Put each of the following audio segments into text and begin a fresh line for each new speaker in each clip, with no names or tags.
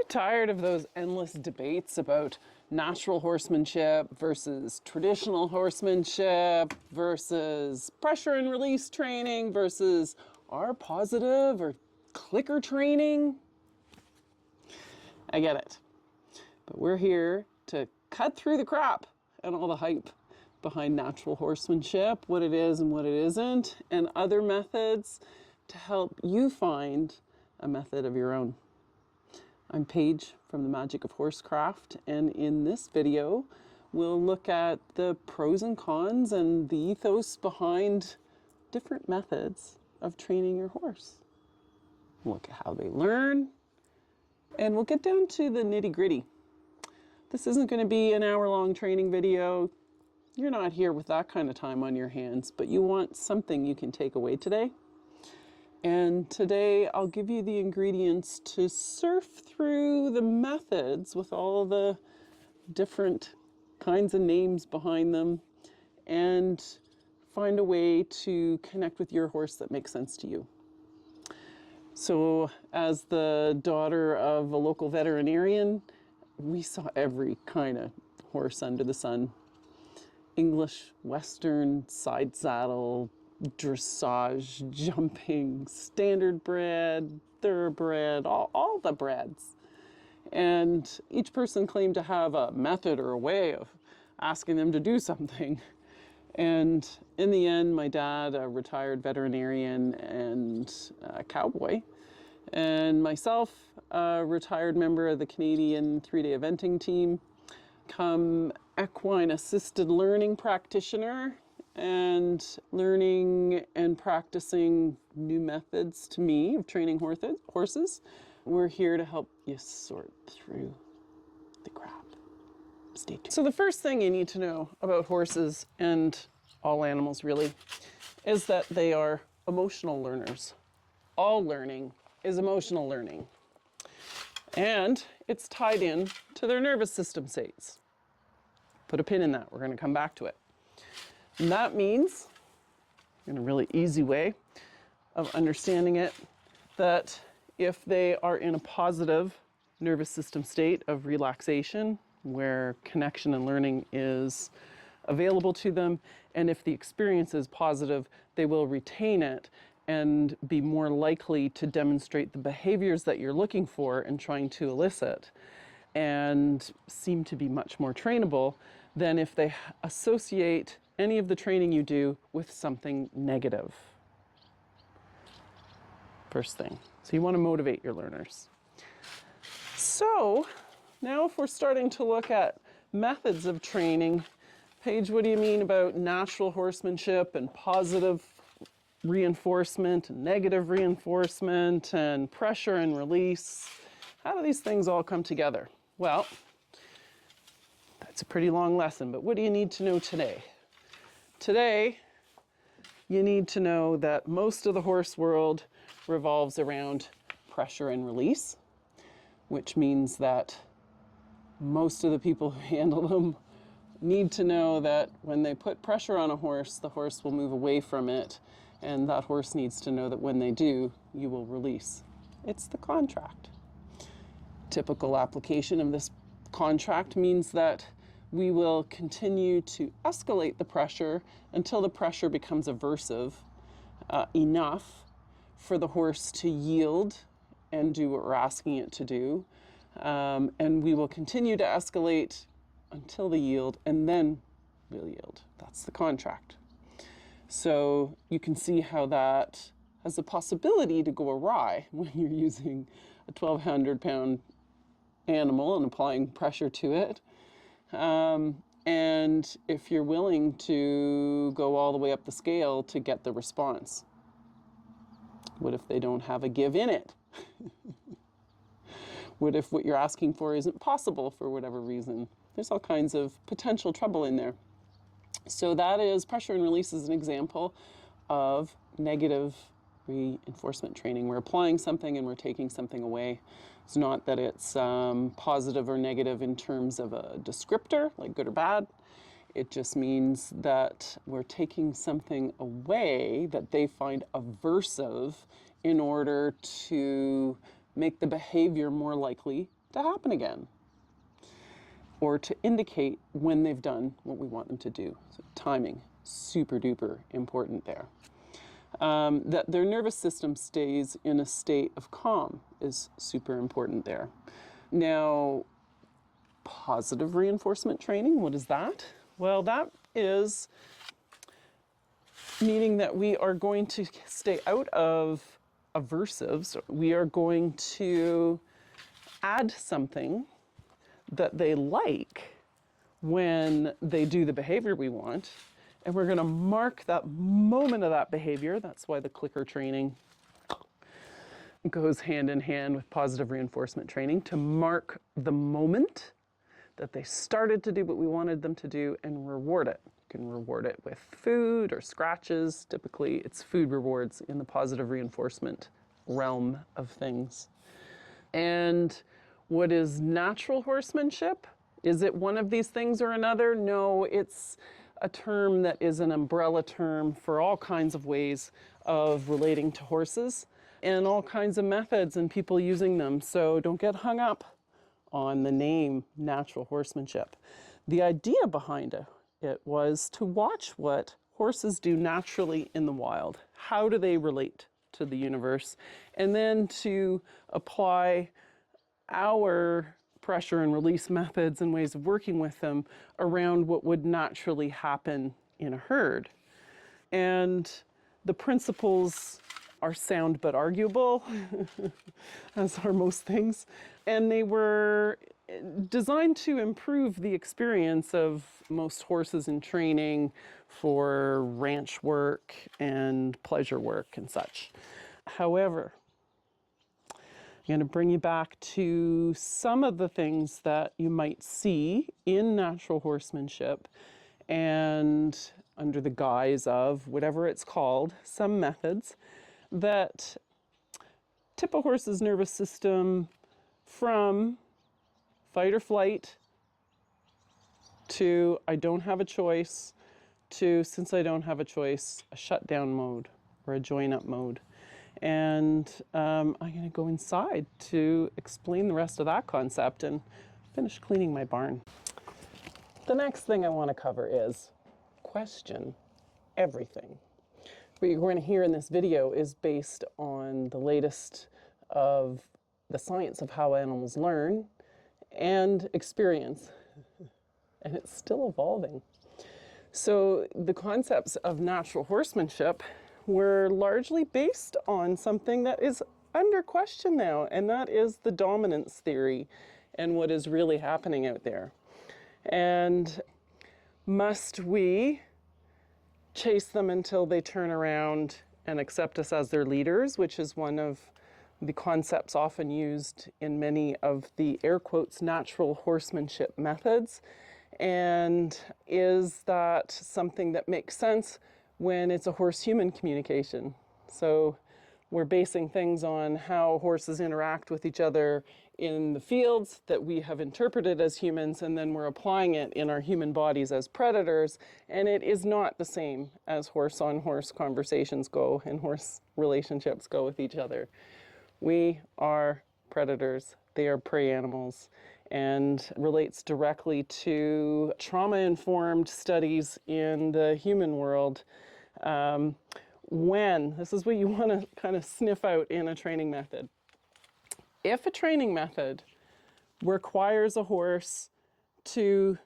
tired of those endless debates about natural horsemanship versus traditional horsemanship versus pressure and release training versus R positive or clicker training? I get it. But we're here to cut through the crap and all the hype behind natural horsemanship, what it is and what it isn't, and other methods to help you find a method of your own. I'm Paige from the Magic of Horsecraft, and in this video, we'll look at the pros and cons and the ethos behind different methods of training your horse. We'll look at how they learn, and we'll get down to the nitty-gritty. This isn't going to be an hour-long training video. You're not here with that kind of time on your hands, but you want something you can take away today. And today I'll give you the ingredients to surf through the methods with all the different kinds of names behind them and find a way to connect with your horse that makes sense to you. So as the daughter of a local veterinarian, we saw every kind of horse under the sun. English, Western, side saddle, dressage, jumping, standard bred, thoroughbred, all the breds. And each person claimed to have a method or a way of asking them to do something. And in the end, my dad, a retired veterinarian and a cowboy, and myself, a retired member of the Canadian 3-day eventing team, come equine assisted learning practitioner and learning and practicing new methods to me of training horses. We're here to help you sort through the crap. Stay tuned. So the first thing you need to know about horses and all animals really is that they are emotional learners. All learning is emotional learning. And it's tied in to their nervous system states. Put a pin in that. We're going to come back to it. And that means, in a really easy way of understanding it, that if they are in a positive nervous system state of relaxation, where connection and learning is available to them, and if the experience is positive, they will retain it and be more likely to demonstrate the behaviors that you're looking for and trying to elicit, and seem to be much more trainable than if they associate any of the training you do with something negative. First thing. So you want to motivate your learners. So now if we're starting to look at methods of training, Paige, what do you mean about natural horsemanship and positive reinforcement and negative reinforcement and pressure and release? How do these things all come together? Well, that's a pretty long lesson, but what do you need to know today? Today, you need to know that most of the horse world revolves around pressure and release, which means that most of the people who handle them need to know that when they put pressure on a horse, the horse will move away from it, and that horse needs to know that when they do, you will release. It's the contract. Typical application of this contract means that we will continue to escalate the pressure until the pressure becomes aversive enough for the horse to yield and do what we're asking it to do. And we will continue to escalate until the yield, and then we'll yield. That's the contract. So you can see how that has a possibility to go awry when you're using a 1,200-pound animal and applying pressure to it. And if you're willing to go all the way up the scale to get the response. What if they don't have a give in it? What if what you're asking for isn't possible for whatever reason? There's all kinds of potential trouble in there. So that is pressure and release is an example of negative reinforcement training. We're applying something and we're taking something away. It's not that it's positive or negative in terms of a descriptor, like good or bad. It just means that we're taking something away that they find aversive in order to make the behavior more likely to to happen again, or to indicate when they've done what we want them to do. So timing, super duper important there. That their nervous system stays in a state of calm is super important there. Now, positive reinforcement training, what is that? Well, that is meaning that we are going to stay out of aversives. We are going to add something that they like when they do the behavior we want, and we're going to mark that moment of that behavior. That's why the clicker training goes hand in hand with positive reinforcement training, to mark the moment that they started to do what we wanted them to do and reward it. You can reward it with food or scratches. Typically, it's food rewards in the positive reinforcement realm of things. And what is natural horsemanship? Is it one of these things or another? No, it's a term that is an umbrella term for all kinds of ways of relating to horses and all kinds of methods and people using them. So don't get hung up on the name natural horsemanship. The idea behind it was to watch what horses do naturally in the wild. How do they relate to the universe? And then to apply our pressure and release methods and ways of working with them around what would naturally happen in a herd. And the principles are sound but arguable, as are most things. And they were designed to improve the experience of most horses in training for ranch work and pleasure work and such. However, I'm going to bring you back to some of the things that you might see in natural horsemanship and under the guise of whatever it's called, some methods that tip a horse's nervous system from fight or flight to I don't have a choice to, since I don't have a choice, a shutdown mode or a join up mode. And I'm going to go inside to explain the rest of that concept and finish cleaning my barn. The next thing I want to cover is question everything. What you're going to hear in this video is based on the latest of the science of how animals learn and experience, and it's still evolving. So the concepts of natural horsemanship were largely based on something that is under question now, and that is the dominance theory and what is really happening out there. And must we chase them until they turn around and accept us as their leaders, which is one of the concepts often used in many of the air quotes natural horsemanship methods? And is that something that makes sense when it's a horse-human communication? So we're basing things on how horses interact with each other in the fields that we have interpreted as humans, and then we're applying it in our human bodies as predators, and it is not the same as horse-on-horse conversations go and horse relationships go with each other. We are predators, they are prey animals, and relates directly to trauma-informed studies in the human world. This is what you want to kind of sniff out in a training method. If a training method requires a horse to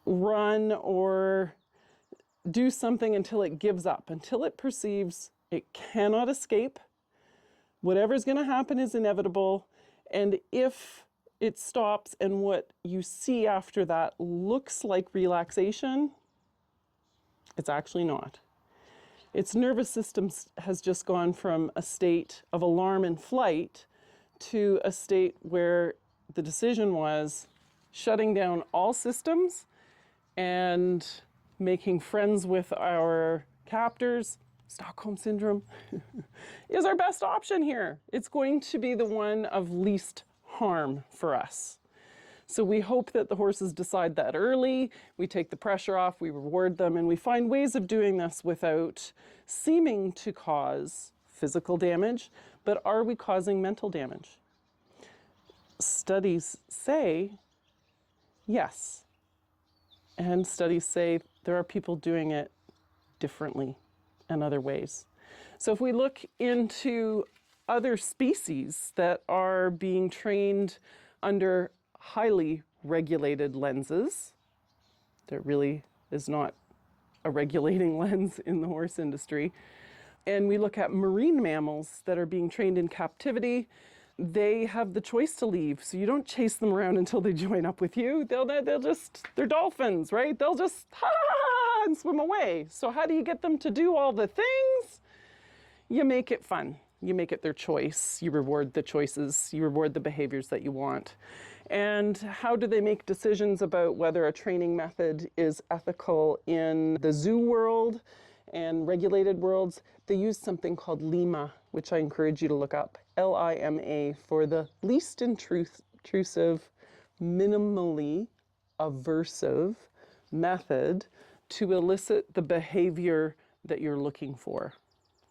run or do something until it gives up, until it perceives it cannot escape, whatever's going to happen is inevitable, and if it stops and what you see after that looks like relaxation, it's actually not. Its nervous system has just gone from a state of alarm and flight to a state where the decision was shutting down all systems and making friends with our captors. Stockholm Syndrome is our best option here. It's going to be the one of least harm for us. So we hope that the horses decide that early, we take the pressure off, we reward them, and we find ways of doing this without seeming to cause physical damage, but are we causing mental damage? studies say yes. And studies say there are people doing it differently and other ways. So if we look into other species that are being trained under highly regulated lenses, there really is not a regulating lens in the horse industry, and we look at marine mammals that are being trained in captivity, they have the choice to leave. So you don't chase them around until they join up with you. They're dolphins, right? They'll just and swim away. So how do you get them to do all the things? You make it fun. You make it their choice. You reward the choices. You reward the behaviors that you want. And how do they make decisions about whether a training method is ethical in the zoo world and regulated worlds? They use something called LIMA, which I encourage you to look up, LIMA, for the least intrusive, minimally aversive method to elicit the behavior that you're looking for.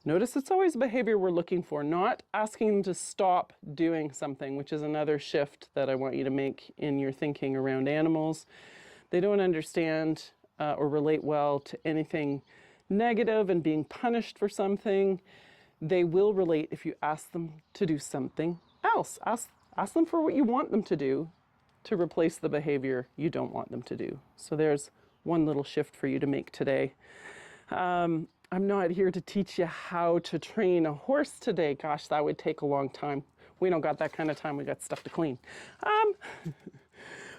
Notice it's always behavior we're looking for, not asking them to stop doing something, which is another shift that I want you to make in your thinking around animals. They don't understand or relate well to anything negative and being punished for something. They will relate if you ask them to do something else. Ask them for what you want them to do to replace the behavior you don't want them to do. So there's one little shift for you to make today. I'm not here to teach you how to train a horse today. Gosh, that would take a long time. We don't got that kind of time. We got stuff to clean.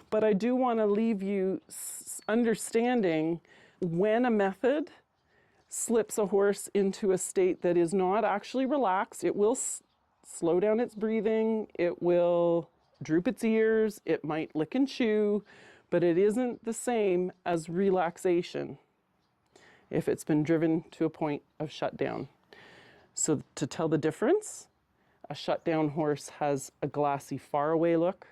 But I do want to leave you understanding when a method slips a horse into a state that is not actually relaxed. It will slow down its breathing. It will droop its ears. It might lick and chew, but it isn't the same as relaxation if it's been driven to a point of shutdown. So to tell the difference, a shutdown horse has a glassy, faraway look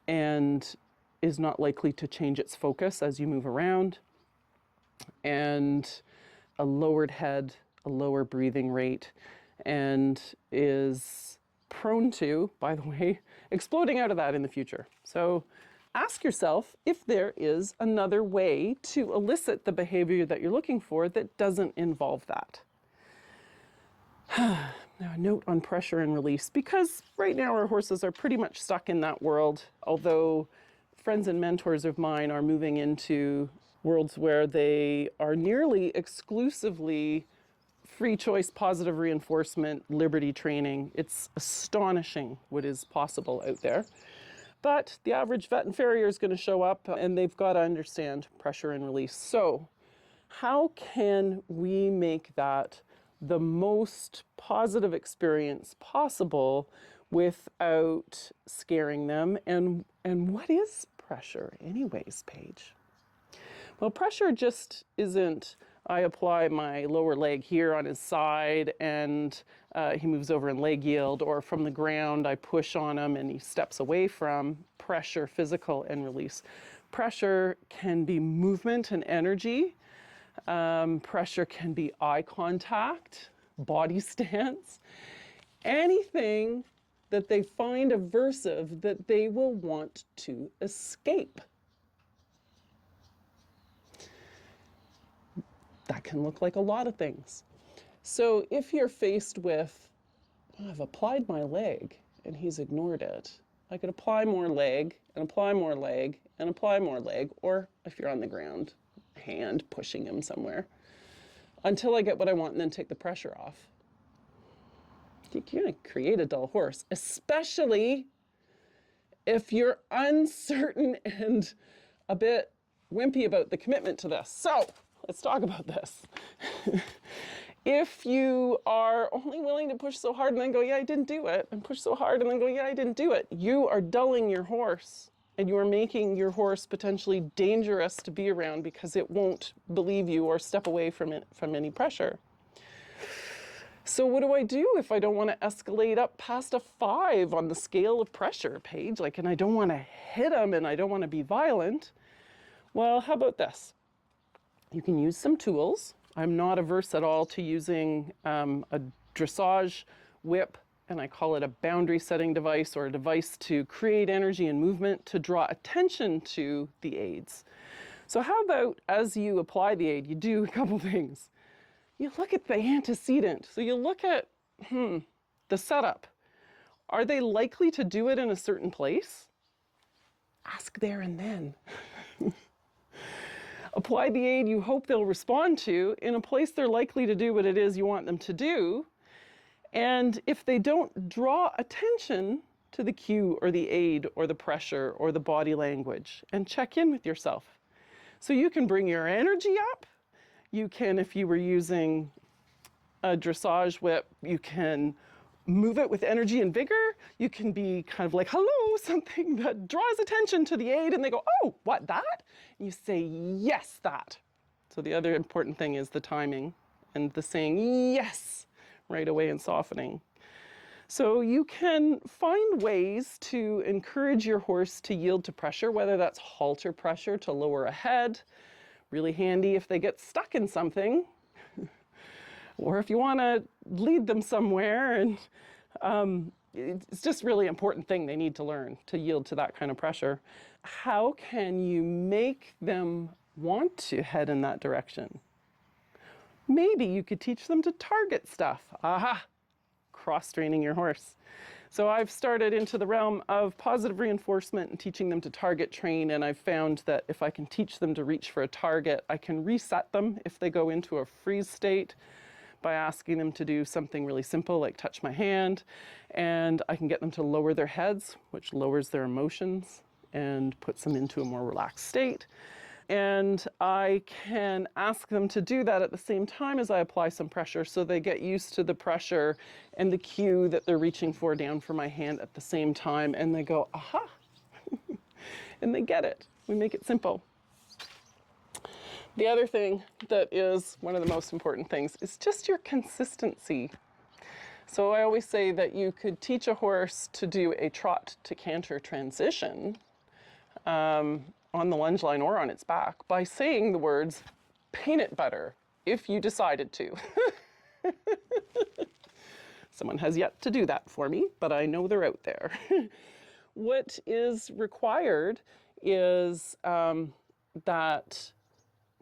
and is not likely to change its focus as you move around, and a lowered head, a lower breathing rate, and is prone to, by the way, exploding out of that in the future. So ask yourself if there is another way to elicit the behavior that you're looking for that doesn't involve that. Now, a note on pressure and release, because right now our horses are pretty much stuck in that world, although friends and mentors of mine are moving into worlds where they are nearly exclusively free choice, positive reinforcement, liberty training. It's astonishing what is possible out there. But the average vet and farrier is going to show up and they've got to understand pressure and release. So how can we make that the most positive experience possible without scaring them? And what is pressure anyways, Paige? Well, pressure just isn't, I apply my lower leg here on his side and he moves over in leg yield, or from the ground I push on him and he steps away from. Pressure, physical and release. Pressure can be movement and energy. Pressure can be eye contact, body stance, anything that they find aversive that they will want to escape. That can look like a lot of things. So if you're faced with, oh, I've applied my leg and he's ignored it, I could apply more leg and apply more leg and apply more leg, or if you're on the ground, hand pushing him somewhere, until I get what I want and then take the pressure off. You're going to create a dull horse, especially if you're uncertain and a bit wimpy about the commitment to this. So let's talk about this. If you are only willing to push so hard and then go, yeah, I didn't do it, and push so hard and then go, yeah, I didn't do it, you are dulling your horse and you are making your horse potentially dangerous to be around because it won't believe you or step away from it, from any pressure. So what do I do if I don't want to escalate up past a 5 on the scale of pressure, Paige? Like, and I don't want to hit him and I don't want to be violent. Well, how about this? You can use some tools. I'm not averse at all to using a dressage whip and I call it a boundary setting device, or a device to create energy and movement to draw attention to the aids. So how about as you apply the aid, you do a couple things. You look at the antecedent. So you look at the setup. Are they likely to do it in a certain place? Ask there and then. Apply the aid you hope they'll respond to in a place they're likely to do what it is you want them to do. And if they don't draw attention to the cue or the aid or the pressure or the body language, and check in with yourself. So you can bring your energy up. You can, if you were using a dressage whip, you can move it with energy and vigor. You can be kind of like, hello, something that draws attention to the aid, and they go, oh, what, that? And you say, yes, that. So the other important thing is the timing and the saying yes right away and softening. So you can find ways to encourage your horse to yield to pressure, whether that's halter pressure to lower a head, really handy if they get stuck in something, or if you want to lead them somewhere, and it's just really important thing they need to learn to yield to that kind of pressure. How can you make them want to head in that direction? Maybe you could teach them to target stuff. Aha! Cross-training your horse. So I've started into the realm of positive reinforcement and teaching them to target train, and I've found that if I can teach them to reach for a target, I can reset them if they go into a freeze state by asking them to do something really simple like touch my hand, and I can get them to lower their heads, which lowers their emotions and puts them into a more relaxed state. And I can ask them to do that at the same time as I apply some pressure, so they get used to the pressure and the cue that they're reaching for down for my hand at the same time, and they go, aha, and they get it. We make it simple. The other thing that is one of the most important things is just your consistency. So I always say that you could teach a horse to do a trot to canter transition on the lunge line or on its back by saying the words peanut butter if you decided to. Someone has yet to do that for me, but I know they're out there. What is required is that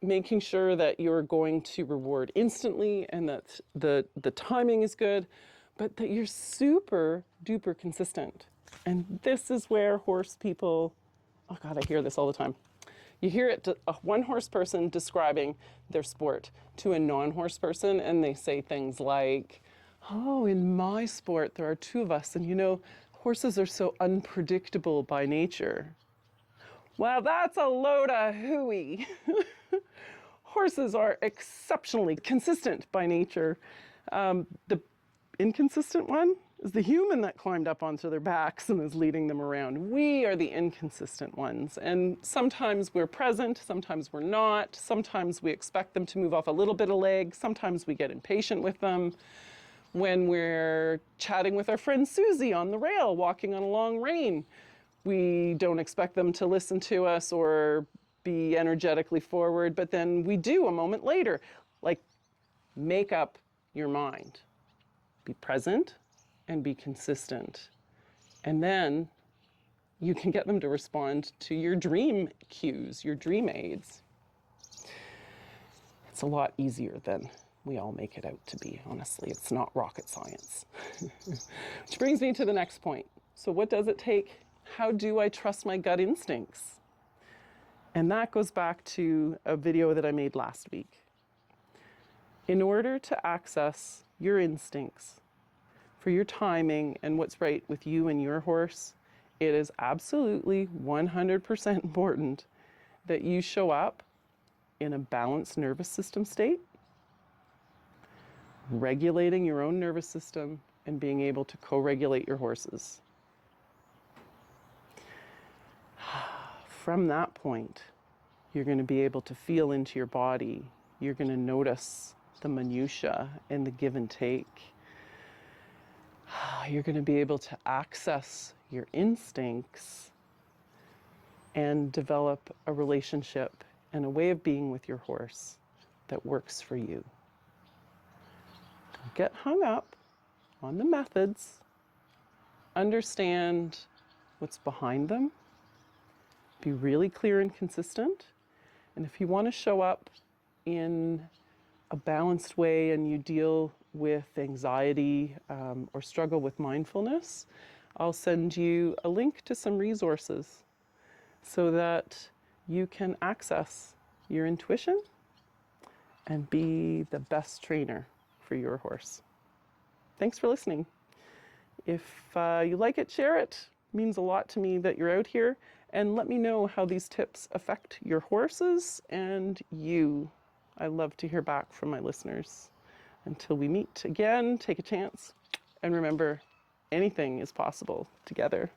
making sure that you're going to reward instantly and that the timing is good, but that you're super duper consistent. And this is where horse people, oh God, I hear this all the time. You hear it to a one-horse person describing their sport to a non-horse person, and they say things like, oh, in my sport, there are two of us, and you know, horses are so unpredictable by nature. Well, that's a load of hooey. Horses are exceptionally consistent by nature. The inconsistent one is the human that climbed up onto their backs and is leading them around. We are the inconsistent ones. And sometimes we're present, sometimes we're not. Sometimes we expect them to move off a little bit of leg. Sometimes we get impatient with them. When we're chatting with our friend Susie on the rail, walking on a long rein, we don't expect them to listen to us or be energetically forward, but then we do a moment later. Like, make up your mind. Be present and be consistent. And then you can get them to respond to your dream cues, your dream aids. It's a lot easier than we all make it out to be, honestly. It's not rocket science. Which brings me to the next point. So what does it take? How do I trust my gut instincts? And that goes back to a video that I made last week. In order to access your instincts for your timing and what's right with you and your horse, it is absolutely 100% important that you show up in a balanced nervous system state, regulating your own nervous system and being able to co-regulate your horses. From that point, you're going to be able to feel into your body. You're going to notice the minutia and the give and take. You're going to be able to access your instincts and develop a relationship and a way of being with your horse that works for you. Don't get hung up on the methods. understand what's behind them, be really clear and consistent. And if you want to show up in a balanced way and you deal with anxiety or struggle with mindfulness, I'll send you a link to some resources so that you can access your intuition and be the best trainer for your horse. Thanks for listening. If you like it, share it. It means a lot to me that you're out here. And let me know how these tips affect your horses and you. I love to hear back from my listeners. Until we meet again, take a chance. And remember, anything is possible together.